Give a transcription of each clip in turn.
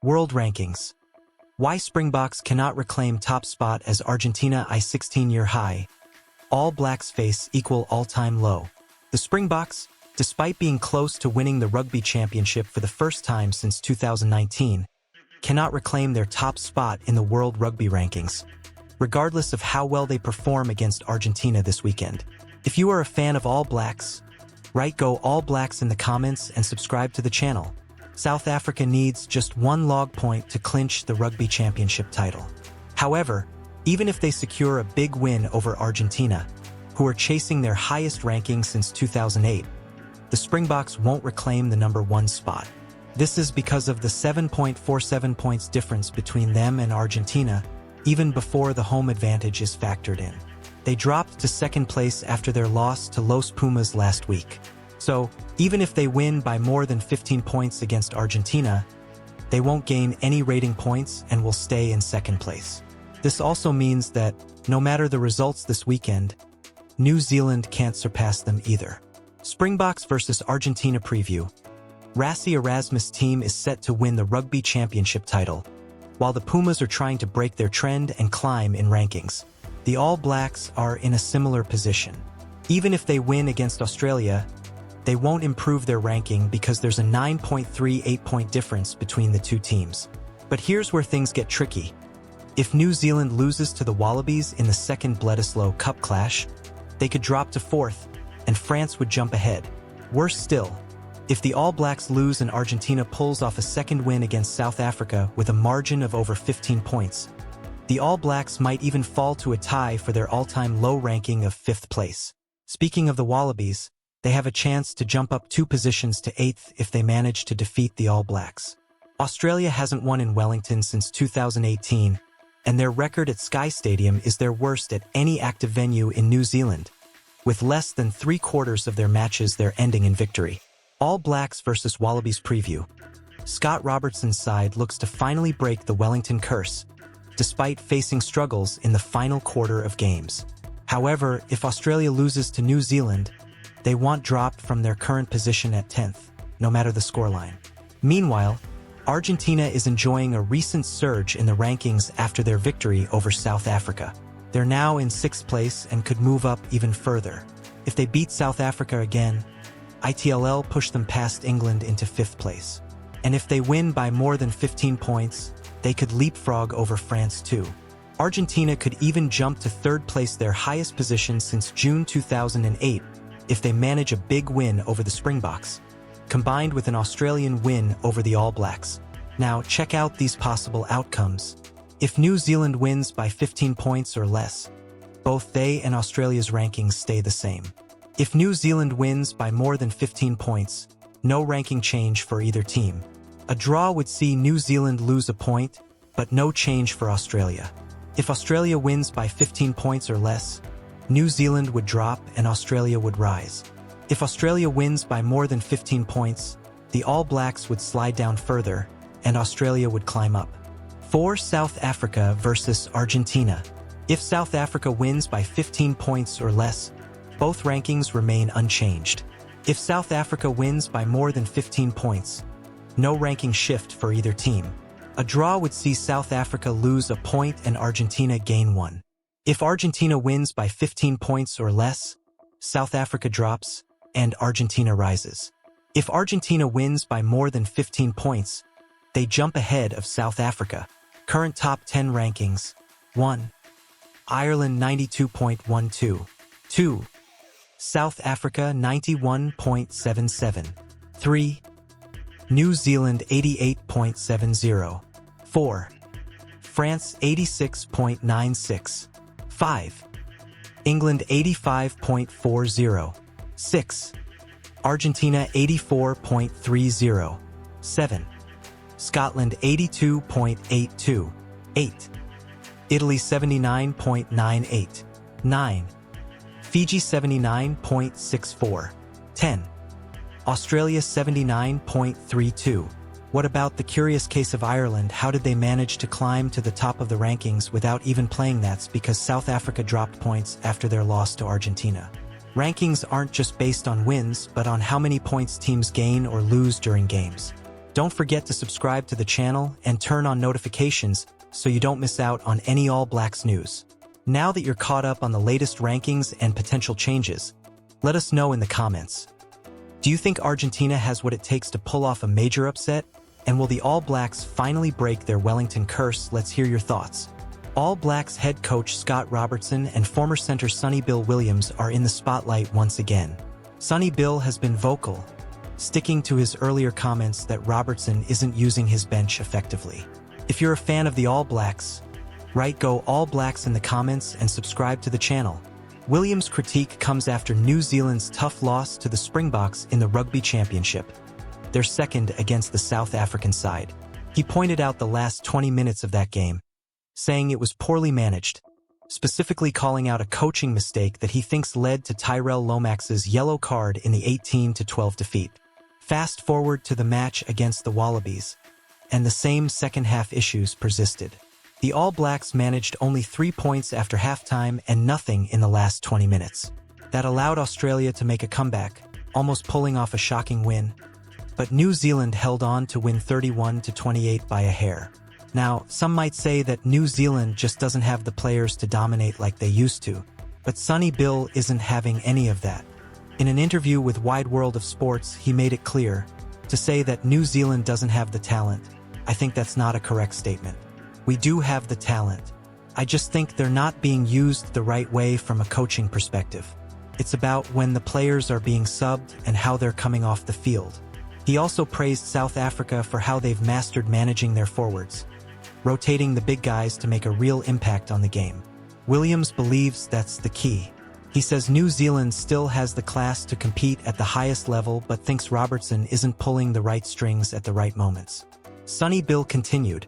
World Rankings. Why Springboks cannot reclaim top spot as Argentina I 16-year high. All Blacks face equal all-time low. The Springboks, despite being close to winning the Rugby Championship for the first time since 2019, cannot reclaim their top spot in the World Rugby Rankings, regardless of how well they perform against Argentina this weekend. If you are a fan of All Blacks, write Go All Blacks in the comments and subscribe to the channel. South Africa needs just one log point to clinch the Rugby Championship title. However, even if they secure a big win over Argentina, who are chasing their highest ranking since 2008, the Springboks won't reclaim the number 1 spot. This is because of the 7.47 points difference between them and Argentina, even before the home advantage is factored in. They dropped to second place after their loss to Los Pumas last week. So, even if they win by more than 15 points against Argentina, they won't gain any rating points and will stay in second place. This also means that, no matter the results this weekend, New Zealand can't surpass them either. Springboks vs Argentina preview. Rassie Erasmus' team is set to win the Rugby Championship title, while the Pumas are trying to break their trend and climb in rankings. The All Blacks are in a similar position. Even if they win against Australia, they won't improve their ranking because there's a 9.38-point difference between the two teams. But here's where things get tricky. If New Zealand loses to the Wallabies in the second Bledisloe Cup clash, they could drop to 4th, and France would jump ahead. Worse still, if the All Blacks lose and Argentina pulls off a second win against South Africa with a margin of over 15 points, the All Blacks might even fall to a tie for their all-time low ranking of 5th place. Speaking of the Wallabies, they have a chance to jump up 2 positions to 8th if they manage to defeat the All Blacks. Australia hasn't won in Wellington since 2018, and their record at Sky Stadium is their worst at any active venue in New Zealand, with less than 3/4 of their matches they're ending in victory. All Blacks vs Wallabies preview. Scott Robertson's side looks to finally break the Wellington curse, despite facing struggles in the final quarter of games. However, if Australia loses to New Zealand, they won't drop from their current position at 10th, no matter the scoreline. Meanwhile, Argentina is enjoying a recent surge in the rankings after their victory over South Africa. They're now in 6th place and could move up even further. If they beat South Africa again, ITLL push them past England into 5th place. And if they win by more than 15 points, they could leapfrog over France too. Argentina could even jump to 3rd place, their highest position since June 2008, if they manage a big win over the Springboks, combined with an Australian win over the All Blacks. Now, check out these possible outcomes. If New Zealand wins by 15 points or less, both they and Australia's rankings stay the same. If New Zealand wins by more than 15 points, no ranking change for either team. A draw would see New Zealand lose a point, but no change for Australia. If Australia wins by 15 points or less, New Zealand would drop and Australia would rise. If Australia wins by more than 15 points, the All Blacks would slide down further, and Australia would climb up. For South Africa vs Argentina. If South Africa wins by 15 points or less, both rankings remain unchanged. If South Africa wins by more than 15 points, no ranking shift for either team. A draw would see South Africa lose a point and Argentina gain 1. If Argentina wins by 15 points or less, South Africa drops and Argentina rises. If Argentina wins by more than 15 points, they jump ahead of South Africa. Current top 10 rankings. 1. Ireland 92.12. 2. South Africa 91.77. 3. New Zealand 88.70. 4. France 86.96. 5. England 85.40. 6. Argentina 84.30. 7. Scotland 82.82. 8. Italy 79.98. 9. Fiji 79.64. 10. Australia 79.32. What about the curious case of Ireland? How did they manage to climb to the top of the rankings without even playing? That's because South Africa dropped points after their loss to Argentina. Rankings aren't just based on wins, but on how many points teams gain or lose during games. Don't forget to subscribe to the channel and turn on notifications so you don't miss out on any All Blacks news. Now that you're caught up on the latest rankings and potential changes, let us know in the comments. Do you think Argentina has what it takes to pull off a major upset? And will the All Blacks finally break their Wellington curse? Let's hear your thoughts. All Blacks head coach Scott Robertson and former center Sonny Bill Williams are in the spotlight once again. Sonny Bill has been vocal, sticking to his earlier comments that Robertson isn't using his bench effectively. If you're a fan of the All Blacks, write "Go All Blacks" in the comments and subscribe to the channel. Williams' critique comes after New Zealand's tough loss to the Springboks in the Rugby Championship, their second against the South African side. He pointed out the last 20 minutes of that game, saying it was poorly managed, specifically calling out a coaching mistake that he thinks led to Tyrell Lomax's yellow card in the 18-12 defeat. Fast forward to the match against the Wallabies, and the same second-half issues persisted. The All Blacks managed only 3 points after halftime and nothing in the last 20 minutes. That allowed Australia to make a comeback, almost pulling off a shocking win. But New Zealand held on to win 31-28 by a hair. Now, some might say that New Zealand just doesn't have the players to dominate like they used to, but Sonny Bill isn't having any of that. In an interview with Wide World of Sports, he made it clear, to say that New Zealand doesn't have the talent, I think that's not a correct statement. We do have the talent. I just think they're not being used the right way from a coaching perspective. It's about when the players are being subbed and how they're coming off the field. He also praised South Africa for how they've mastered managing their forwards, rotating the big guys to make a real impact on the game. Williams believes that's the key. He says New Zealand still has the class to compete at the highest level but thinks Robertson isn't pulling the right strings at the right moments. Sonny Bill continued,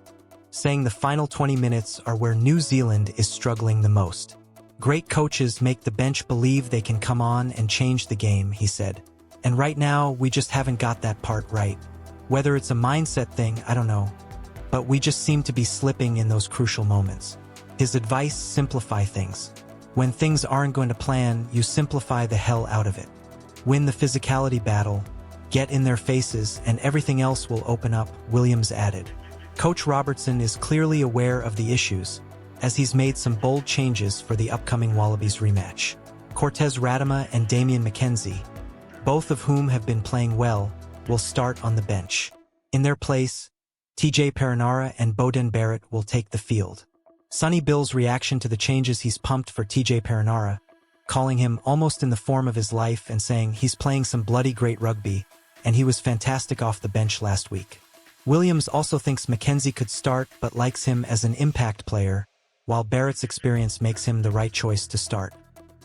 saying the final 20 minutes are where New Zealand is struggling the most. Great coaches make the bench believe they can come on and change the game, he said. And right now, we just haven't got that part right. Whether it's a mindset thing, I don't know. But we just seem to be slipping in those crucial moments. His advice: simplify things. When things aren't going to plan, you simplify the hell out of it. Win the physicality battle, get in their faces, and everything else will open up, Williams added. Coach Robertson is clearly aware of the issues, as he's made some bold changes for the upcoming Wallabies rematch. Cortez Radama and Damian McKenzie, both of whom have been playing well, will start on the bench. In their place, TJ Perenara and Beauden Barrett will take the field. Sonny Bill's reaction to the changes: he's pumped for TJ Perenara, calling him almost in the form of his life and saying he's playing some bloody great rugby, and he was fantastic off the bench last week. Williams also thinks McKenzie could start but likes him as an impact player, while Barrett's experience makes him the right choice to start.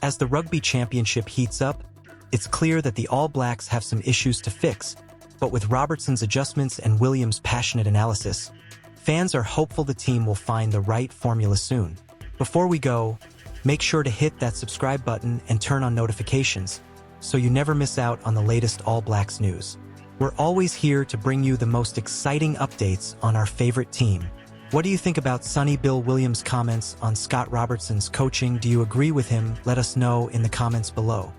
As the Rugby Championship heats up, it's clear that the All Blacks have some issues to fix, but with Robertson's adjustments and Williams' passionate analysis, fans are hopeful the team will find the right formula soon. Before we go, make sure to hit that subscribe button and turn on notifications so you never miss out on the latest All Blacks news. We're always here to bring you the most exciting updates on our favorite team. What do you think about Sonny Bill Williams' comments on Scott Robertson's coaching? Do you agree with him? Let us know in the comments below.